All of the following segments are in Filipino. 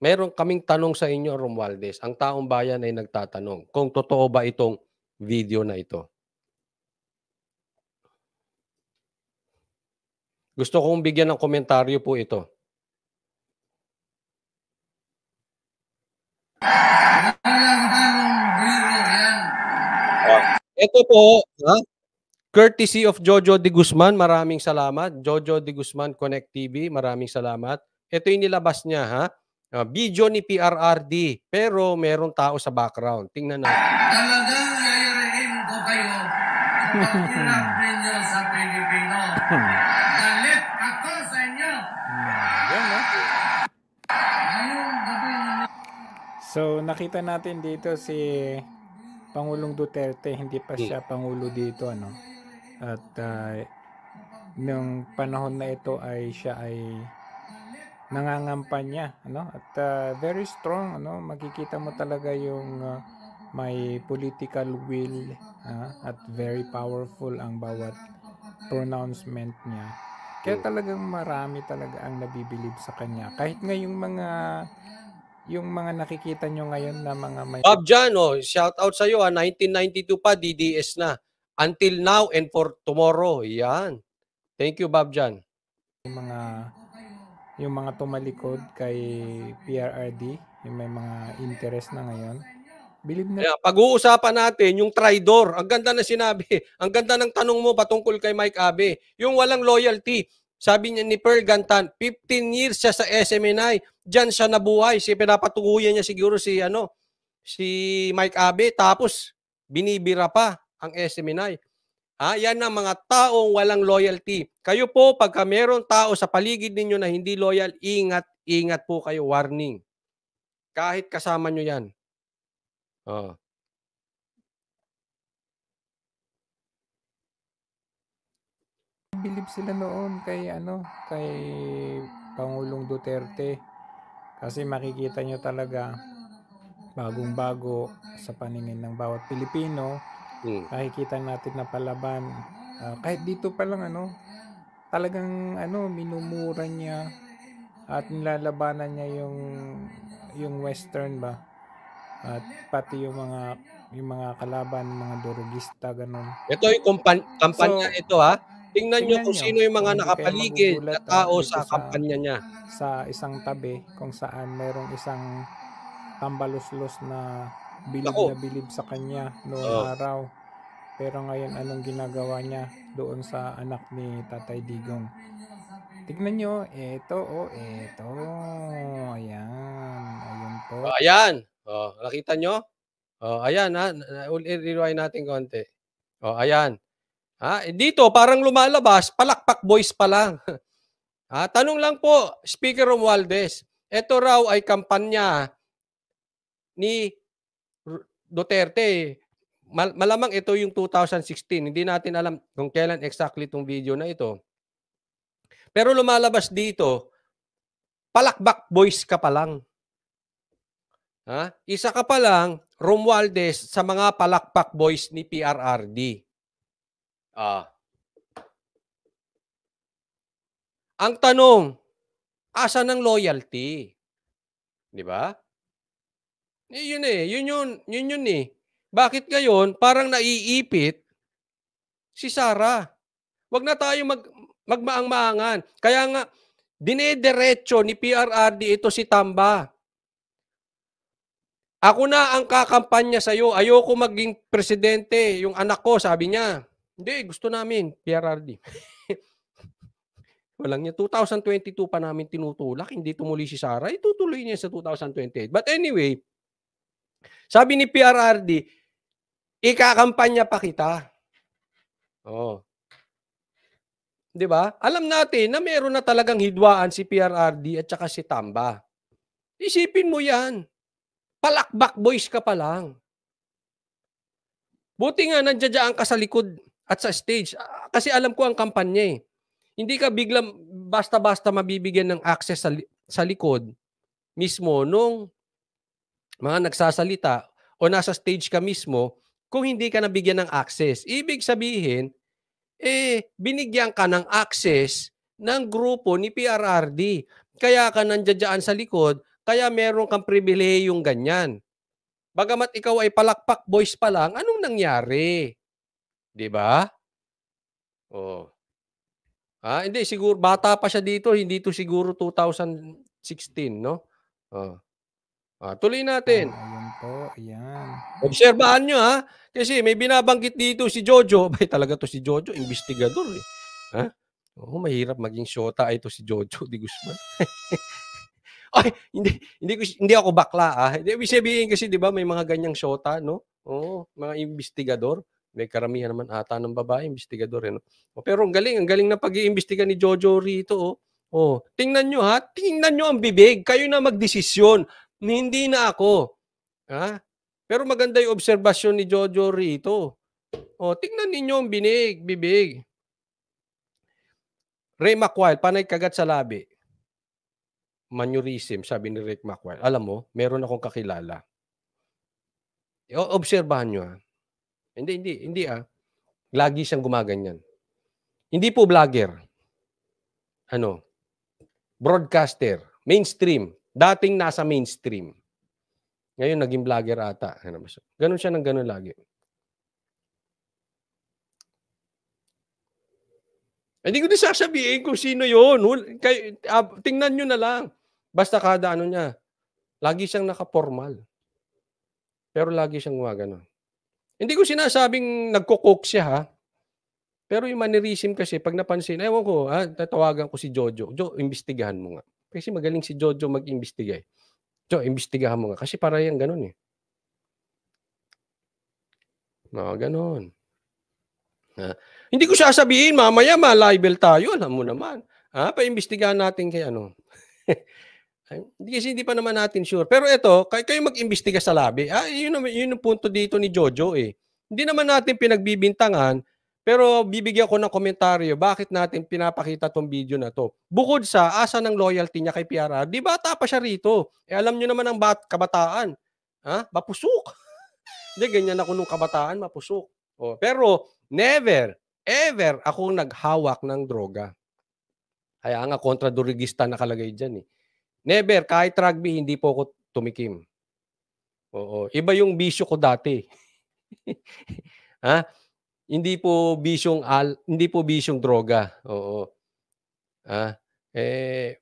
meron kaming tanong sa inyo, Romualdez. Ang taong bayan ay nagtatanong kung totoo ba itong video na ito. Gusto kong bigyan ng komentaryo po ito. Ito po, courtesy of Jojo De Guzman, maraming salamat. Jojo De Guzman Connect TV, maraming salamat. Ito yung nilabas niya, ha? Video ni PRRD, pero merong tao sa background. Tingnan natin. Talagang yayariin ko kayo kapag hirap ninyo sa Pilipino. Galit ako sa inyo. So, nakita natin dito si Pangulong Duterte, hindi pa siya Pangulo dito, ano? At nung panahon na ito ay siya ay nangangampanya, ano? At very strong, ano? Makikita mo talaga yung may political will, at very powerful ang bawat pronouncement niya. Kaya talagang marami talaga ang nabibilib sa kanya. Kahit nga yung mga nakikita nyo ngayon na mga may... Bob Jan, shout out sa iyo, 1992 pa, DDS na. Until now and for tomorrow. Yan. Thank you, Bob Jan. Yung mga tumalikod kay PRRD, yung may mga interest na ngayon, believe na... Pag-uusapan natin yung traidor. Ang ganda na sinabi. Ang ganda ng tanong mo patungkol kay Mike Abe. Yung walang loyalty. Sabi niya ni Pearl Gantan, 15 years siya sa SMNI. Diyan siya nabuhay. Pinapatukuyan niya siguro si Mike Abe. Tapos, binibira pa ang SMNI. Yan ang mga taong walang loyalty. Kayo po, pagka meron tao sa paligid ninyo na hindi loyal, ingat po kayo. Warning. Kahit kasama nyo yan. Bilib sila noon kay Pangulong Duterte. Kasi makikita nyo talaga bagong-bago sa paningin ng bawat Pilipino. Nakikita natin na palaban. Kahit dito pa lang talagang minumura niya at nilalabanan niya yung Western ba. At pati yung mga kalaban, mga durugista, ganun. Ito yung kampanya ito, Tingnan nyo kung sino yung mga nakapaligid na tao sa kampanya niya. Sa isang tabi kung saan mayroong isang tambaluslos na bilib na bilib sa kanya noong araw. Pero ngayon anong ginagawa niya doon sa anak ni Tatay Digong? Tignan nyo, ito. Ayan po. Ayan. Nakita nyo? Ayan, rewind natin konti. Ayan. Dito parang lumalabas, palakpak boys pa lang. Tanong lang po, Speaker Romualdez, ito raw ay kampanya ni Duterte. Malamang ito yung 2016. Hindi natin alam kung kailan exactly itong video na ito. Pero lumalabas dito, palakpak boys ka pa lang. Isa ka pa lang, Romualdez, sa mga palakpak boys ni PRRD. Ang tanong, asa ng loyalty? Di ba? Yun eh. Bakit ngayon parang naiipit si Sara? Wag na tayo magmaang-maangan. Kaya nga, dinediretso ni PRRD ito si Tamba. Ako na ang kakampanya sa'yo. Ayoko maging presidente. Yung anak ko, sabi niya. Hindi, gusto namin, PRRD. Walang niya. 2022 pa namin tinutulak. Hindi tumuloy si Sara. Itutuloy niya sa 2028. But anyway, sabi ni PRRD, ikakampanya pa kita. Di ba? Alam natin na meron na talagang hidwaan si PRRD at saka si Tamba. Isipin mo yan. Palakbak boys ka pa lang. Buti nga nandiyan ka sa likod at sa stage. Kasi alam ko ang kampanya eh. Hindi ka biglang basta-basta mabibigyan ng access sa likod mismo nung mga nagsasalita o nasa stage ka mismo kung hindi ka nabigyan ng access. Ibig sabihin, binigyan ka ng access ng grupo ni PRRD. Kaya ka nandiyan sa likod Kaya meron kang pribilehiyong ganyan. Bagamat ikaw ay palakpak boys pa lang, anong nangyari? 'Di ba? Oh. Hindi siguro bata pa siya dito, hindi to siguro 2016, no? Oh. Tuloy natin. Ayun po, ayan. Obserbahan nyo kasi may binabanggit dito si Jojo. Bay talaga to si Jojo, investigador eh. Oo, mahirap maging syota ito si Jojo de Guzman. Ay, hindi ako bakla Ibig sabihin kasi 'di ba may mga ganyang syota, no? Oo, mga investigador. May karamihan naman ata ng babae investigador eh, no? Pero ang galing na pag-iimbestiga ni Jojo rito tingnan nyo tingnan nyo ang bibig. Kayo na magdesisyon, hindi na ako. Pero maganda yung obserbasyon ni Jojo rito. Tingnan ninyo ang bibig. Ray McWile, panay kagat sa labi. Maneurism, sabi ni Rick McWile. Alam mo, meron akong kakilala. Obserbahan nyo Hindi Lagi siyang gumaganyan. Hindi po vlogger. Broadcaster. Mainstream. Dating nasa mainstream. Ngayon, naging vlogger ata. Ganun siya ng ganun lagi. Hindi ko din sasabihin kung sino yun. Tingnan nyo na lang. Basta kada niya. Lagi siyang naka-formal. Pero lagi siyang gumagano. Hindi ko sinasabing nagko-coke siya Pero yung mannerism kasi, pag napansin, ewan ko, tatawagan ko si Jojo. Imbestigahan mo nga. Kasi magaling si Jojo mag-imbestiga eh. Imbestigahan mo nga. Kasi para yan ganun eh. Ganun. Hindi ko sasabihin, mamaya ma-libel tayo. Alam mo naman. Pa-imbestigahan natin kay Kasi hindi pa naman natin sure. Pero ito, kayo mag-imbestiga sa labi. Yun yung punto dito ni Jojo eh. Hindi naman natin pinagbibintangan, pero bibigyan ko ng komentaryo bakit natin pinapakita tong video na to. Bukod sa asa ng loyalty niya kay PRR, di bata pa siya rito. Alam niyo naman ang kabataan. Mapusok. Hindi, ganyan ako nung kabataan, mapusok. Pero never, ever akong naghawak ng droga. Kaya nga kontra-durigista nakalagay dyan eh. Never, kahit rugby, hindi po ako tumikim. Iba yung bisyo ko dati. Hindi po bisyong droga.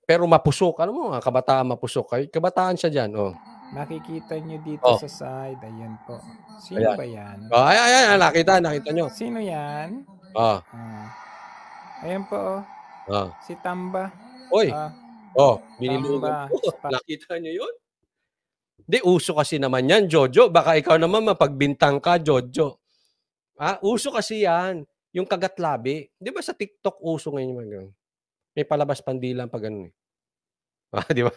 Pero mapusok. Alam mo, kabataan mapusok. Kabataan siya dyan. Makikita nyo dito sa side. Ayan po. Sino ba yan? Ayan. Nakita nyo. Sino yan? Ayan po. Si Tamba. Oy. Binilugan po. Nakita nyo yun? Di, uso kasi naman yan, Jojo. Baka ikaw naman mapagbintang ka, Jojo. Uso kasi yan. Yung kagat labi. Di ba sa TikTok uso ngayon? May palabas pandilan pag ganun eh. Di ba?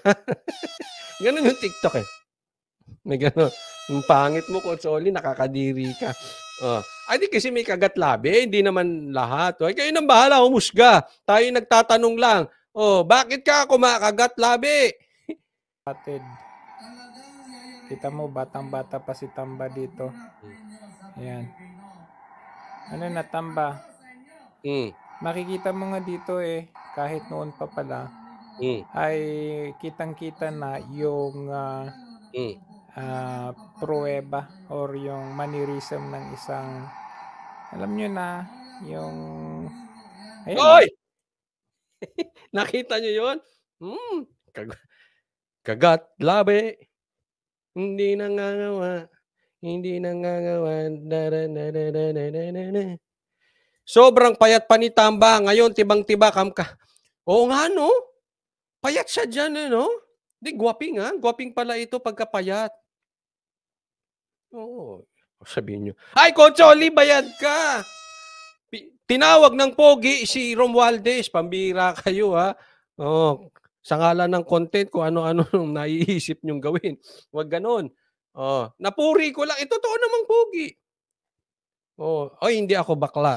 Ganun yung TikTok eh. May ganun. Yung pangit mo, Kotsoli, nakakadiri ka. Di kasi may kagat labi. Hindi naman lahat. Kayo nang bahala, humusga. Tayo nagtatanong lang. Bakit ka kumakagat labi? Atid. Kita mo, batang-bata pa si Tamba dito. Ayan. Ano na, Tamba? Makikita mo nga dito eh, kahit noon pa pala, ay kitang-kita na yung pruweba or yung mannerism ng isang, alam nyo na, yung... Ayan, Oy! Nakita nyo yun? Kagat labi. Hindi nangangawala. Sobrang payat pa ni Tamba. Ngayon, tibang-tiba Oo nga, no? Payat siya dyan, no? Di, gwaping, Gwaping pala ito pagkapayat. Oo. Sabihin nyo, ay, Kotsoli, bayad ka! Tinawag ng pogi si Romualdez. Pambira kayo, sa ngalan ng content, kung ano-ano naiisip nyong gawin. Huwag ganon. Napuri ko lang. Totoo namang pogi. Hindi ako bakla.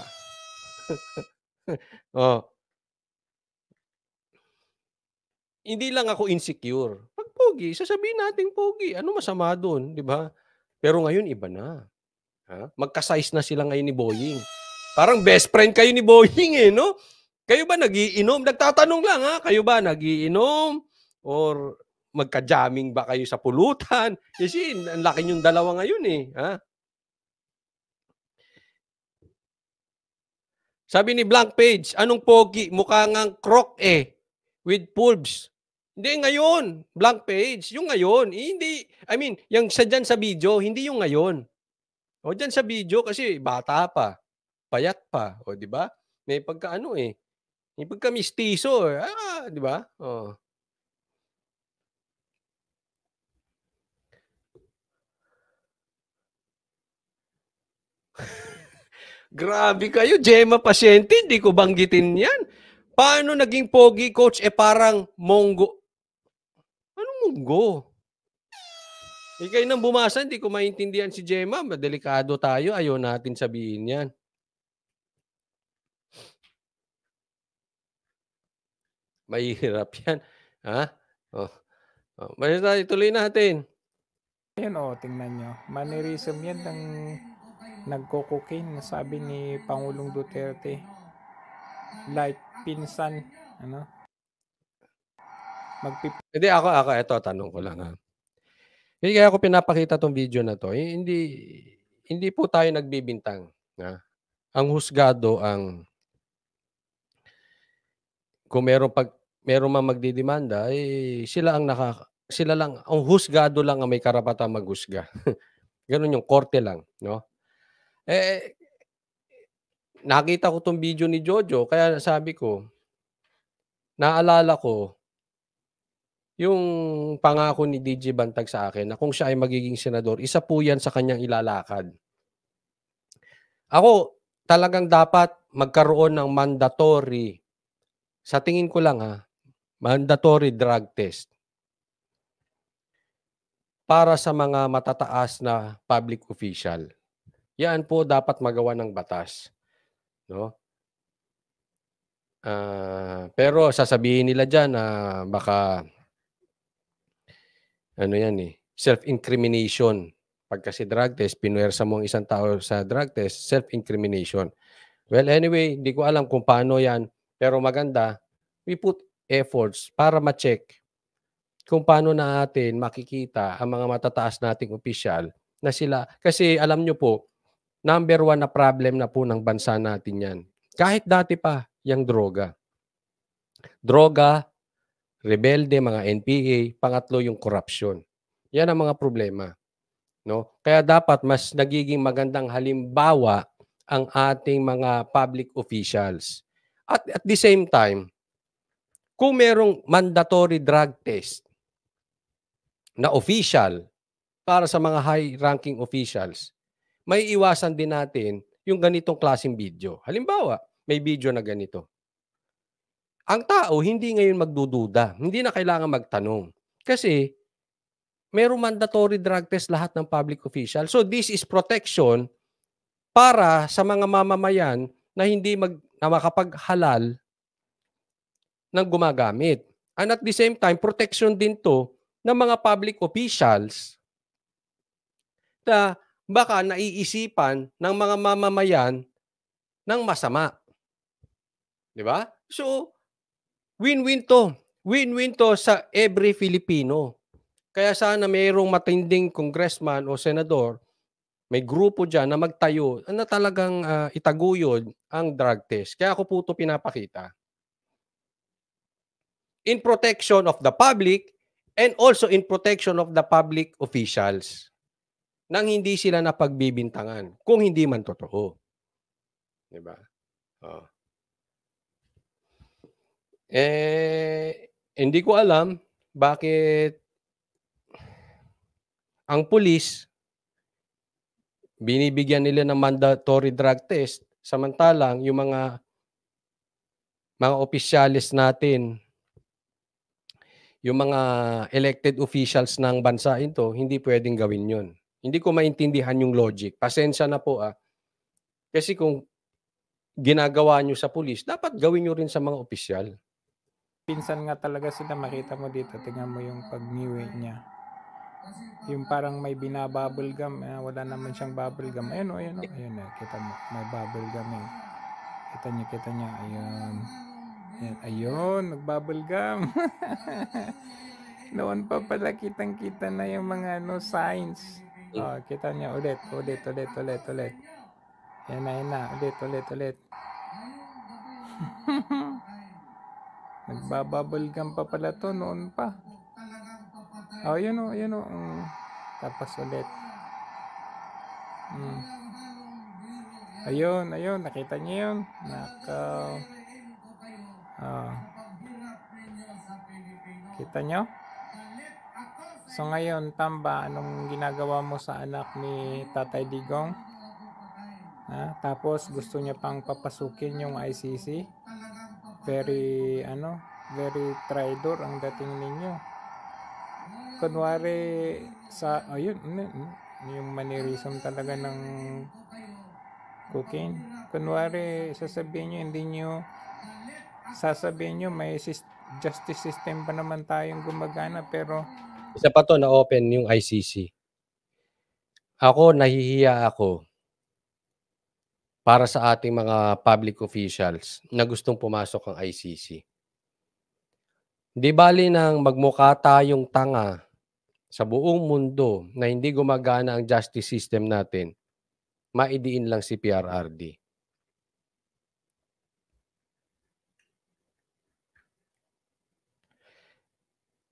Hindi lang ako insecure. Pag pogi, sasabihin natin pogi. Ano masama doon, di ba? Pero ngayon, iba na. Magka-size na sila ngayon ni Boying. Parang best friend kayo ni Boying eh, no? Kayo ba nagiinom? Nagtatanong lang, kayo ba nagiinom? Or magka-jamming ba kayo sa pulutan? Kasi ang laki niyong dalawa ngayon eh. Ha? Sabi ni Blank Page, anong pogi? Mukha ngang croc eh. With pulbs. Hindi ngayon. Blank Page. Yung ngayon. Hindi. I mean, yung sa dyan sa video, hindi yung ngayon. O dyan sa video kasi bata pa. Payat pa. O di ba? May pagka eh. May pagka mistiso eh. Di ba? Oh. Grabe kayo, Gemma Pasyente, hindi ko banggitin yan. Paano naging pogi, coach? Parang monggo. Anong monggo? Kayo nang bumasa, hindi ko maintindihan si Gemma. Delikado tayo, ayaw natin sabihin yan. Mahirap yan. Ha? Basta ituloy natin. Ayan tingnan nyo. Mannerism yan ng nagko-cocaine, sabi ni Pangulong Duterte. Like pinsan, Hindi ako, ito tanong ko lang ha. Kaya ako pinapakita tong video na to. Hindi po tayo nagbibintang. Ha? Ang husgado kung meron mang magdidemanda, sila lang, ang husgado lang ang may karapatang maghusga. Ganun yung korte lang, no? Nakita ko tong video ni Jojo, kaya sabi ko, naalala ko yung pangako ni DJ Bantag sa akin na kung siya ay magiging senador, isa po yan sa kanyang ilalakad. Ako, talagang dapat magkaroon ng mandatory, sa tingin ko lang mandatory drug test para sa mga matataas na public official. Yan po dapat magawa ng batas. No? Pero sasabihin nila dyan na baka self-incrimination. Pag kasi drug test, pinuwersa mo ang isang tao sa drug test, self-incrimination. Well, anyway, hindi ko alam kung paano yan. Pero maganda, we put efforts para ma-check kung paano natin makikita ang mga matataas nating opisyal na sila. Kasi alam nyo po, number 1 na problem na po ng bansa natin yan. Kahit dati pa, yung droga. Droga, rebelde, mga NPA, pangatlo yung corruption. Yan ang mga problema. No? Kaya dapat mas nagiging magandang halimbawa ang ating mga public officials. At the same time, kung merong mandatory drug test na official para sa mga high-ranking officials, may iwasan din natin yung ganitong klaseng video. Halimbawa, may video na ganito. Ang tao hindi ngayon magdududa, hindi na kailangan magtanong. Kasi merong mandatory drug test lahat ng public official. So this is protection para sa mga mamamayan na hindi na makapaghalal ng gumagamit. And at the same time, protection din to ng mga public officials na baka naiisipan ng mga mamamayan ng masama. Di ba? So, win-win to. Win-win to sa every Filipino. Kaya sana mayroong matinding congressman o senador, may grupo dyan na magtayo na talagang itaguyod ang drug test. Kaya ako po ito pinapakita. In protection of the public and also in protection of the public officials nang hindi sila napagbibintangan kung hindi man totoo. Diba? Hindi ko alam bakit ang pulis binibigyan nila ng mandatory drug test samantalang yung mga opisyalis natin, yung mga elected officials ng bansa ito, hindi pwedeng gawin yun. Hindi ko maintindihan yung logic. Pasensya na po Kasi kung ginagawa nyo sa pulis, dapat gawin nyo rin sa mga opisyal. Pinsan nga talaga sila, makita mo dito, tingnan mo yung pag-niwi niya. Yung parang may binabubble gum, wala naman siyang bubble gum. Ayun, kita mo, may bubble gum eh. Kita niya, ayun, nagbubble gum. Noon pa pala kitang-kita na yung mga signs. Kita niya ulit. Yan na. Ulit. Nagbabubble gum pa pala to noon pa. Yun o. Tapos ulit. Ayun. Nakita niyo yun? Nakaw. Kita nyo? So ngayon, Tamba, anong ginagawa mo sa anak ni Tatay Digong? Tapos gusto niya pang papasukin yung ICC? Very traitor ang dating ninyo. Kunwari yung mannerism talaga ng cocaine. Kunwari sasabihin nyo may justice system pa naman tayong gumagana, pero isa pa to na open yung ICC. Ako, nahihiya ako para sa ating mga public officials na gustong pumasok ang ICC. Di bali nang magmukha tayong tanga sa buong mundo na hindi gumagana ang justice system natin, maidiin lang si PRRD.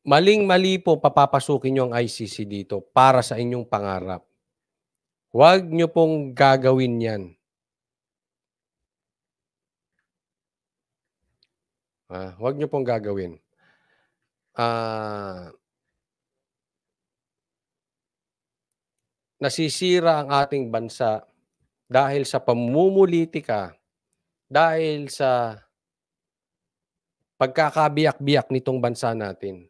Maling-mali po papapasukin nyo ang ICC dito para sa inyong pangarap. Huwag nyo pong gagawin yan. Huwag nyo pong gagawin. Nasisira ang ating bansa dahil sa pamumulitika, dahil sa pagkakabiyak-biyak nitong bansa natin.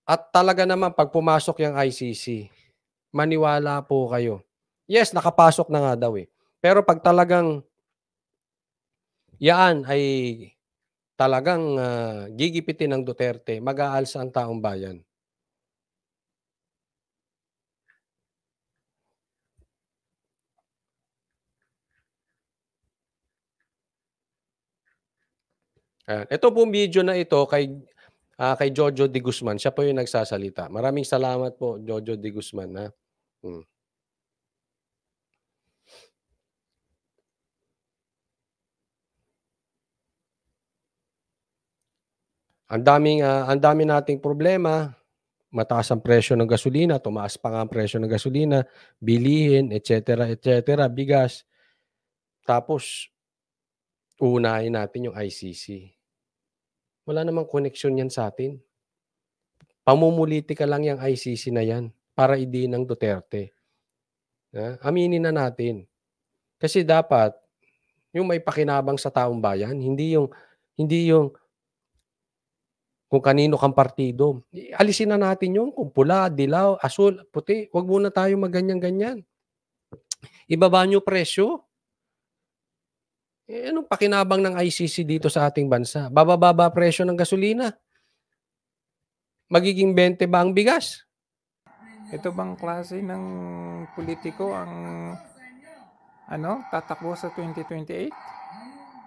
At talaga naman pag pumasok yung ICC, maniwala po kayo. Yes, nakapasok na nga daw eh. Pero pag talagang yan ay talagang gigipitin ng Duterte, mag-aalsa ang taong bayan. Ito pong video na ito kay Jojo de Guzman. Siya po yung nagsasalita. Maraming salamat po, Jojo de Guzman. Ang dami nating problema. Mataas ang presyo ng gasolina, tumaas pa nga ang presyo ng gasolina, bilihin, etc., bigas. Tapos, uunahin natin yung ICC. Wala namang koneksyon yan sa atin. Pamumulitika lang yung ICC na yan para idiin ng Duterte. Aminin na natin. Kasi dapat, yung may pakinabang sa taong bayan, hindi yung kung kanino kang partido. Alisin na natin yun kung pula, dilaw, asul, puti. Huwag muna tayo magganyan-ganyan. Ibaba nyo presyo. Anong pakinabang ng ICC dito sa ating bansa? Bababa presyo ng gasolina. Magiging 20 ba ang bigas? Ito bang klase ng politiko ang tatakbo sa 2028?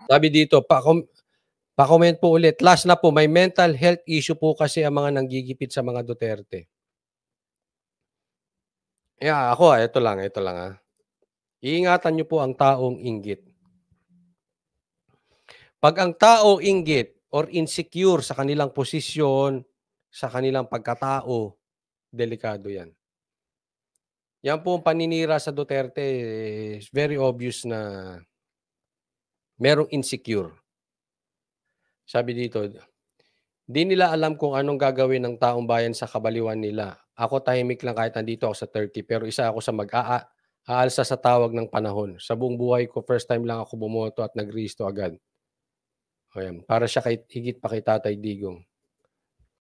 Sabi dito, pa-comment po ulit. Last na po, may mental health issue po kasi ang mga nanggigipit sa mga Duterte. Ako, ito lang. Iingatan nyo po ang taong inggit. Pag ang tao inggit or insecure sa kanilang posisyon, sa kanilang pagkatao, delikado yan. Yan po ang paninira sa Duterte, is very obvious na merong insecure. Sabi dito, di nila alam kung anong gagawin ng taong bayan sa kabaliwan nila. Ako tahimik lang kahit nandito ako sa 30, pero isa ako sa aalsa sa tawag ng panahon. Sa buong buhay ko, first time lang ako bumoto at nagrehisto agad. Ayan, para siya higit pa kay Tatay Digong.